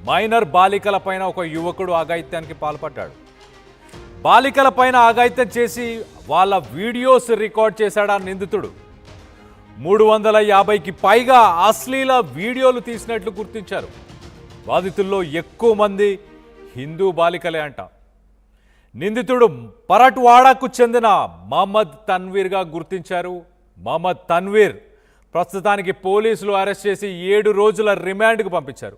Minor బాలికలపైన ఒక యువకుడు అఘాయిత్యానికి పాల్పడ్డాడు. బాలికలపైన అఘాయిత్యం చేసి వాళ్ళ వీడియోస్ రికార్డ్ చేశాడు ఆ నిందితుడు. 350కి పైగా అశ్లీల వీడియోలు తీసినట్లు గుర్తించారు. బాధితుల్లో ఎక్కువ మంది హిందూ బాలికలే అంట. నిందితుడు పరట్వాడాకు చెందిన మహమ్మద్ తన్వీర్గా గుర్తించారు. మహమ్మద్ తన్వీర్ ప్రస్తుతానికి పోలీసులు అరెస్ట్ చేసి 7 రోజుల రిమాండ్కు పంపించారు.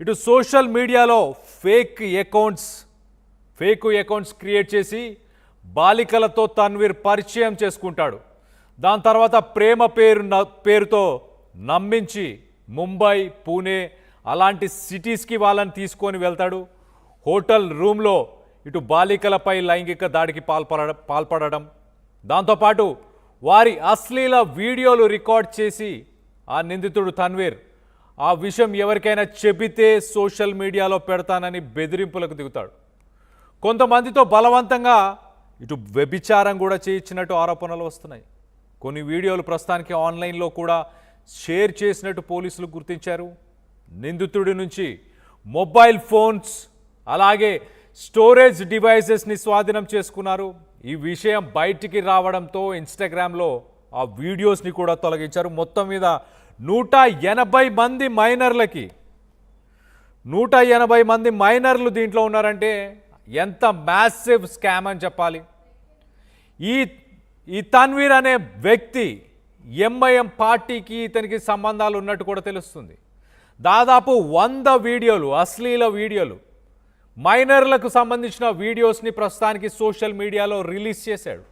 ఇటు సోషల్ మీడియాలో ఫేక్ అకౌంట్స్ క్రియేట్ చేసి బాలికలతో తన్వీర్ పరిచయం చేసుకుంటాడు. దాని తర్వాత ప్రేమ పేరుతో నమ్మించి ముంబై, పూణే అలాంటి సిటీస్కి వాళ్ళని తీసుకొని వెళ్తాడు. హోటల్ రూమ్లో ఇటు బాలికలపై లైంగిక దాడికి పాల్పడడం, దాంతోపాటు వారి అశ్లీల వీడియోలు రికార్డ్ చేసి ఆ నిందితుడు తన్వీర్ ఆ విషయం ఎవరికైనా చెబితే సోషల్ మీడియాలో పెడతానని బెదిరింపులకు దిగుతాడు. కొంతమందితో బలవంతంగా ఇటు వ్యభిచారం కూడా చేయించినట్టు ఆరోపణలు వస్తున్నాయి. కొన్ని వీడియోలు ప్రస్తుతానికి ఆన్లైన్లో కూడా షేర్ చేసినట్టు పోలీసులు గుర్తించారు. నిందితుడి నుంచి మొబైల్ ఫోన్స్ అలాగే స్టోరేజ్ డివైజెస్ని స్వాధీనం చేసుకున్నారు. ఈ విషయం బయటికి రావడంతో ఇన్స్టాగ్రామ్లో ఆ వీడియోస్ని కూడా తొలగించారు. మొత్తం మీద 180 మంది మైనర్లు దీంట్లో ఉన్నారంటే ఎంత మ్యాసివ్ స్కామ్ అని చెప్పాలి. ఈ తన్వీర్ అనే వ్యక్తి ఎంఐఎం పార్టీకి ఇతనికి సంబంధాలు ఉన్నట్టు కూడా తెలుస్తుంది. దాదాపు 100 వీడియోలు, అశ్లీల వీడియోలు, మైనర్లకు సంబంధించిన వీడియోస్ని ప్రస్తుతానికి సోషల్ మీడియాలో రిలీజ్ చేశాడు.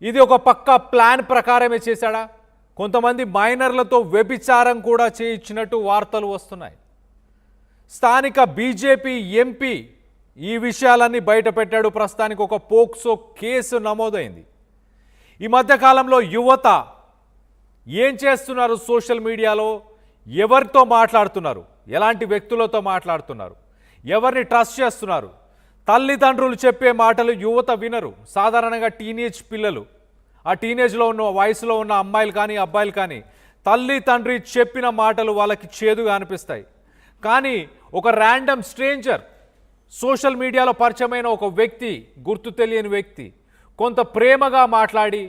ఇది ఒక పక్క ప్లాన్ ప్రకారమే చేశాడా? కొంతమంది మైనర్లతో వ్యభిచారం కూడా చేయించినట్టు వార్తలు వస్తున్నాయి. స్థానిక బీజేపీ ఎంపీ ఈ విషయాలన్నీ బయటపెట్టాడు. ప్రస్తుతానికి ఒక పోక్సో కేసు నమోదైంది. ఈ మధ్యకాలంలో యువత ఏం చేస్తున్నారు? సోషల్ మీడియాలో ఎవరితో మాట్లాడుతున్నారు, ఎలాంటి వ్యక్తులతో మాట్లాడుతున్నారు, ఎవరిని ట్రస్ట్ చేస్తున్నారు? తల్లిదండ్రులు చెప్పే మాటలు యువత వినరు. సాధారణంగా టీనేజ్ పిల్లలు, ఆ టీనేజ్లో ఉన్న వయసులో ఉన్న అమ్మాయిలు కానీ అబ్బాయిలు కానీ తల్లి చెప్పిన మాటలు వాళ్ళకి చేదుగా అనిపిస్తాయి. కానీ ఒక ర్యాండమ్ స్ట్రేంజర్, సోషల్ మీడియాలో పరిచయమైన ఒక వ్యక్తి, గుర్తు తెలియని వ్యక్తి కొంత ప్రేమగా మాట్లాడి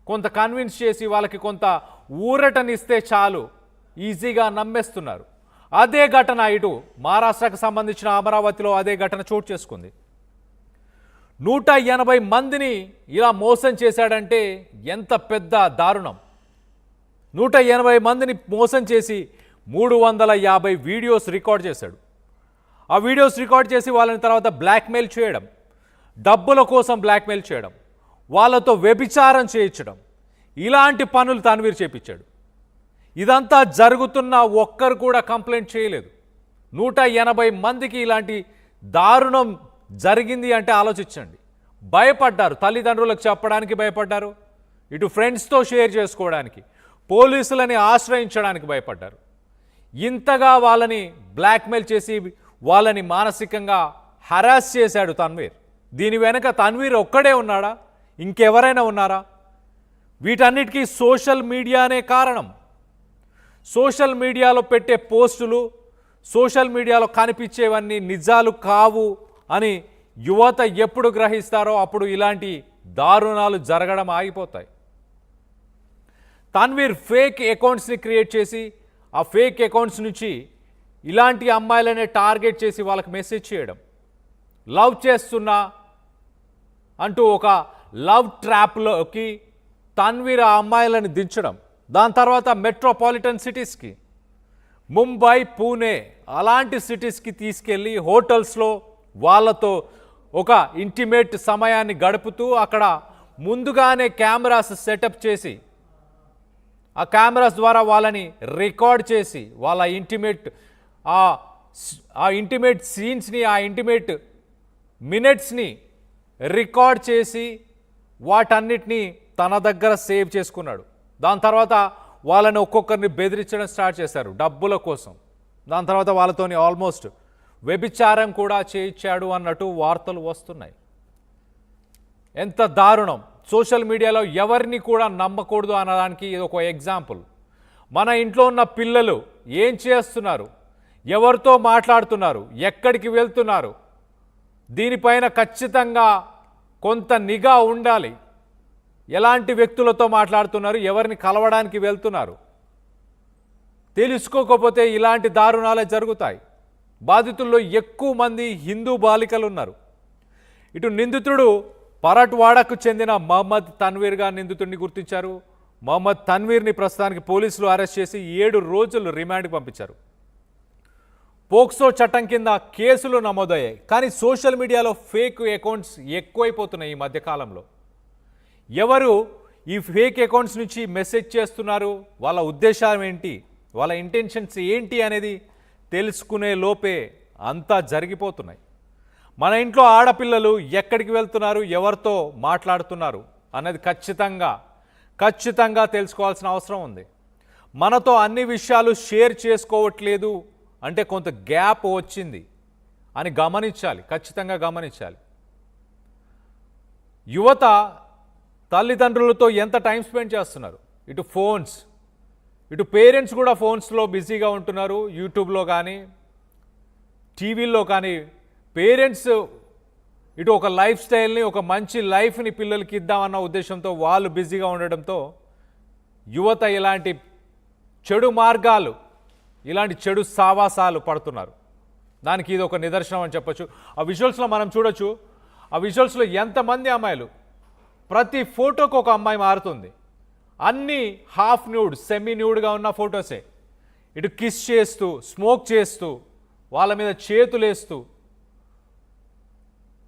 కొంత కన్విన్స్ చేసి వాళ్ళకి కొంత ఊరటనిస్తే చాలు ఈజీగా నమ్మేస్తున్నారు. అదే ఘటన ఇటు మహారాష్ట్రకు సంబంధించిన అమరావతిలో అదే ఘటన చోటు చేసుకుంది. 180 మందిని ఇలా మోసం చేశాడంటే ఎంత పెద్ద దారుణం. 180 మందిని మోసం చేసి 350 వీడియోస్ రికార్డ్ చేశాడు. ఆ వీడియోస్ రికార్డ్ చేసి వాళ్ళని తర్వాత బ్లాక్మెయిల్ చేయడం, డబ్బుల కోసం బ్లాక్మెయిల్ చేయడం, వాళ్ళతో వ్యభిచారం చేయించడం, ఇలాంటి పనులు తన్వీర్ చేపించాడు. ఇదంతా జరుగుతున్న ఒక్కరు కూడా కంప్లైంట్ చేయలేదు. 180 మందికి ఇలాంటి దారుణం జరిగింది అంటే ఆలోచించండి. భయపడ్డారు, తల్లిదండ్రులకు చెప్పడానికి భయపడ్డారు, ఇటు ఫ్రెండ్స్తో షేర్ చేసుకోవడానికి, పోలీసులని ఆశ్రయించడానికి భయపడ్డారు. ఇంతగా వాళ్ళని బ్లాక్మెయిల్ చేసి వాళ్ళని మానసికంగా హరాస్ చేశాడు తన్వీర్. దీని వెనక తన్వీర్ ఒక్కడే ఉన్నాడా? ఇంకెవరైనా ఉన్నారా? వీటన్నిటికీ సోషల్ మీడియానే కారణం. సోషల్ మీడియాలో పెట్టే పోస్టులు, సోషల్ మీడియాలో కనిపించేవన్నీ నిజాలు కావు అని యువత ఎప్పుడు గ్రహిస్తారో అప్పుడు ఇలాంటి దారుణాలు జరగడం ఆగిపోతాయి. తన్వీర్ ఫేక్ అకౌంట్స్ని క్రియేట్ చేసి ఆ ఫేక్ అకౌంట్స్ నుంచి ఇలాంటి అమ్మాయిలనే టార్గెట్ చేసి వాళ్ళకి మెసేజ్ చేయడం, లవ్ చేస్తున్నా అంటూ ఒక లవ్ ట్రాప్లోకి తన్వీర్ ఆ అమ్మాయిలను దించడం, దాని తర్వాత మెట్రోపాలిటన్ సిటీస్కి, ముంబై, పూణే అలాంటి సిటీస్కి తీసుకెళ్ళి హోటల్స్లో వాళ్ళతో ఒక ఇంటిమేట్ సమయాన్ని గడుపుతూ అక్కడ ముందుగానే కెమెరాస్ సెటప్ చేసి ఆ కెమెరాస్ ద్వారా వాళ్ళని రికార్డ్ చేసి వాళ్ళ ఇంటిమేట్ సీన్స్ని, ఆ ఇంటిమేట్ మినిట్స్ని రికార్డ్ చేసి వాటన్నిటినీ తన దగ్గర సేవ్ చేసుకున్నాడు. దాని తర్వాత వాళ్ళని ఒక్కొక్కరిని బెదిరించడం స్టార్ట్ చేశారు డబ్బుల కోసం. దాని తర్వాత వాళ్ళతోని ఆల్మోస్ట్ వ్యభిచారం కూడా చేయించాడు అన్నట్టు వార్తలు వస్తున్నాయి. ఎంత దారుణం! సోషల్ మీడియాలో ఎవరిని కూడా నమ్మకూడదు అనడానికి ఇది ఒక ఎగ్జాంపుల్. మన ఇంట్లో ఉన్న పిల్లలు ఏం చేస్తున్నారు, ఎవరితో మాట్లాడుతున్నారు, ఎక్కడికి వెళ్తున్నారు, దీనిపైన ఖచ్చితంగా కొంత నిఘా ఉండాలి. ఎలాంటి వ్యక్తులతో మాట్లాడుతున్నారు, ఎవరిని కలవడానికి వెళ్తున్నారు తెలుసుకోకపోతే ఇలాంటి దారుణాలే జరుగుతాయి. బాధితుల్లో ఎక్కువ మంది హిందూ బాలికలు ఉన్నారు. ఇటు నిందితుడు పరట్వాడకు చెందిన మహమ్మద్ తన్వీర్గా నిందితుడిని గుర్తించారు. మహమ్మద్ తన్వీర్ని ప్రస్తుతానికి పోలీసులు అరెస్ట్ చేసి 7 రోజులు రిమాండ్కి పంపించారు. పోక్సో చట్టం కింద కేసులు నమోదయ్యాయి. కానీ సోషల్ మీడియాలో ఫేక్ అకౌంట్స్ ఎక్కువైపోతున్నాయి ఈ మధ్యకాలంలో. ఎవరు ఈ ఫేక్ అకౌంట్స్ నుంచి మెసేజ్ చేస్తున్నారు, వాళ్ళ ఉద్దేశం ఏంటి, వాళ్ళ ఇంటెన్షన్స్ ఏంటి అనేది తెలుసుకునే లోపే అంతా జరిగిపోతున్నాయి. మన ఇంట్లో ఆడపిల్లలు ఎక్కడికి వెళ్తున్నారు, ఎవరితో మాట్లాడుతున్నారు అనేది ఖచ్చితంగా తెలుసుకోవాల్సిన అవసరం ఉంది. మనతో అన్ని విషయాలు షేర్ చేసుకోవట్లేదు అంటే కొంత గ్యాప్ వచ్చింది అని గమనించాలి, ఖచ్చితంగా గమనించాలి. యువత తల్లిదండ్రులతో ఎంత టైం స్పెండ్ చేస్తున్నారు, ఇటు ఫోన్స్, ఇటు పేరెంట్స్ కూడా ఫోన్స్లో బిజీగా ఉంటున్నారు. యూట్యూబ్లో కానీ టీవీల్లో కానీ పేరెంట్స్ ఇటు ఒక లైఫ్ స్టైల్ని, ఒక మంచి లైఫ్ని పిల్లలకి ఇద్దామన్న ఉద్దేశంతో వాళ్ళు బిజీగా ఉండడంతో యువత ఇలాంటి చెడు మార్గాలు, ఇలాంటి చెడు సావాసాలు పడుతున్నారు. దానికి ఇది ఒక నిదర్శనం అని చెప్పొచ్చు. ఆ విజువల్స్లో మనం చూడొచ్చు. ఆ విజువల్స్లో ఎంతమంది అమ్మాయిలు, ప్రతి ఫోటోకు ఒక అమ్మాయి మారుతుంది. అన్నీ హాఫ్ న్యూడ్, సెమీ న్యూడ్గా ఉన్న ఫొటోసే. ఇటు కిస్ చేస్తూ, స్మోక్ చేస్తూ, వాళ్ళ మీద చేతులేస్తూ,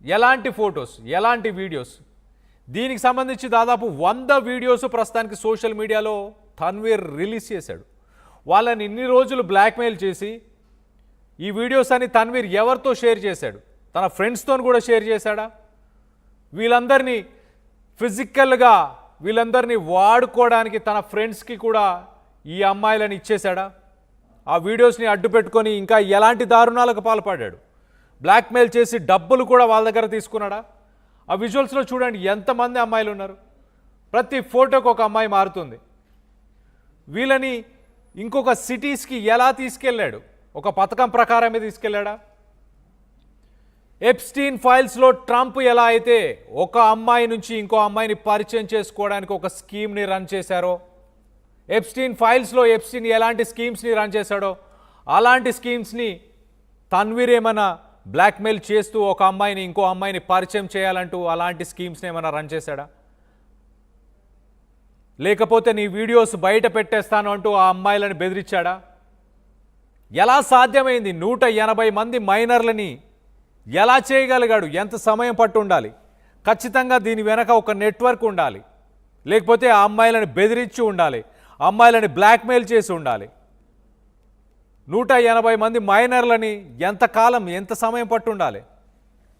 ఎలాంటి ఫొటోస్, ఎలాంటి వీడియోస్. దీనికి సంబంధించి దాదాపు 100 వీడియోస్ ప్రస్తుతానికి సోషల్ మీడియాలో తన్వీర్ రిలీజ్ చేశాడు. వాళ్ళని ఇన్ని రోజులు బ్లాక్మెయిల్ చేసి ఈ వీడియోస్ అని తన్వీర్ ఎవరితో షేర్ చేశాడు, తన ఫ్రెండ్స్తో కూడా షేర్ చేశాడా, వీళ్ళందరినీ ఫిజికల్గా వీళ్ళందరినీ వాడుకోవడానికి తన ఫ్రెండ్స్కి కూడా ఈ అమ్మాయిలను ఇచ్చేశాడా, ఆ వీడియోస్ని అడ్డు పెట్టుకొని ఇంకా ఎలాంటి దారుణాలకు పాల్పడ్డాడు, బ్లాక్మెయిల్ చేసి డబ్బులు కూడా వాళ్ళ దగ్గర తీసుకున్నాడా. ఆ విజువల్స్లో చూడండి ఎంతమంది అమ్మాయిలు ఉన్నారు. ప్రతి ఫోటోకు ఒక అమ్మాయి మారుతుంది. వీళ్ళని ఇంకొక సిటీస్కి ఎలా తీసుకెళ్ళాడు, ఒక పథకం ప్రకారమే తీసుకెళ్ళాడా. ఎప్స్టీన్ ఫైల్స్లో ట్రంప్ ఎలా అయితే ఒక అమ్మాయి నుంచి ఇంకో అమ్మాయిని పరిచయం చేసుకోవడానికి ఒక స్కీమ్ని రన్ చేశారో, ఎప్స్టీన్ ఫైల్స్లో ఎప్స్టీన్ ఎలాంటి స్కీమ్స్ని రన్ చేశాడో అలాంటి స్కీమ్స్ని తన్వీర్ ఏమైనా బ్లాక్మెయిల్ చేస్తూ ఒక అమ్మాయిని ఇంకో అమ్మాయిని పరిచయం చేయాలంటూ అలాంటి స్కీమ్స్ని ఏమైనా రన్ చేశాడా. లేకపోతే నీ వీడియోస్ బయట పెట్టేస్తాను అంటూ ఆ అమ్మాయిలను బెదిరించాడా. ఎలా సాధ్యమైంది 180 మంది మైనర్లని ఎలా చేయగలిగాడు, ఎంత సమయం పట్టు ఉండాలి. ఖచ్చితంగా దీని వెనక ఒక నెట్వర్క్ ఉండాలి, లేకపోతే ఆ అమ్మాయిలను బెదిరించి ఉండాలి, అమ్మాయిలని బ్లాక్మెయిల్ చేసి ఉండాలి. 180 మంది మైనర్లని ఎంతకాలం, ఎంత సమయం పట్టు ఉండాలి.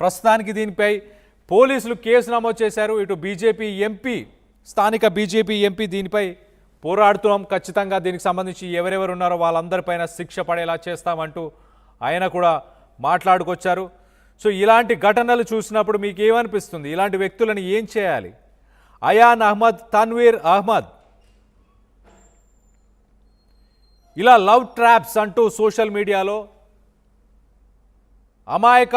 ప్రస్తుతానికి దీనిపై పోలీసులు కేసు నమోదు చేశారు. ఇటు బీజేపీ ఎంపీ, స్థానిక బీజేపీ ఎంపీ దీనిపై పోరాడుతున్నాం, ఖచ్చితంగా దీనికి సంబంధించి ఎవరెవరు ఉన్నారో వాళ్ళందరిపైన శిక్ష పడేలా చేస్తామంటూ ఆయన కూడా మాట్లాడుకొచ్చారు. సో ఇలాంటి ఘటనలు చూసినప్పుడు మీకు ఏమనిపిస్తుంది, ఇలాంటి వ్యక్తులను ఏం చేయాలి. అయాన్ అహ్మద్, తన్వీర్ అహ్మద్ ఇలా లవ్ ట్రాప్స్ అంటూ సోషల్ మీడియాలో అమాయక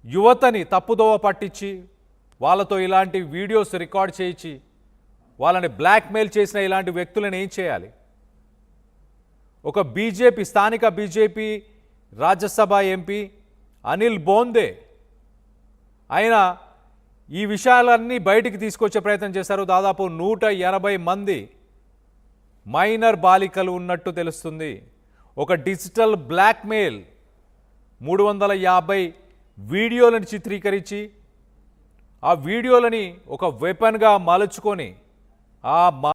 యువతని తప్పుదోవ పట్టించి వాళ్ళతో ఇలాంటి వీడియోస్ రికార్డ్ చేయించి వాళ్ళని బ్లాక్మెయిల్ చేసిన ఇలాంటి వ్యక్తులను ఏం చేయాలి. ఒక బీజేపీ, స్థానిక బీజేపీ రాజ్యసభ ఎంపీ అనిల్ బోందే ఆయన ఈ విషయాలన్నీ బయటికి తీసుకొచ్చే ప్రయత్నం చేశారు. దాదాపు 180 మంది మైనర్ బాలికలు ఉన్నట్టు తెలుస్తుంది. ఒక డిజిటల్ బ్లాక్మెయిల్ 350 వీడియోలను చిత్రీకరించి ఆ వీడియోలని ఒక వెపన్గా మలుచుకొని ఆ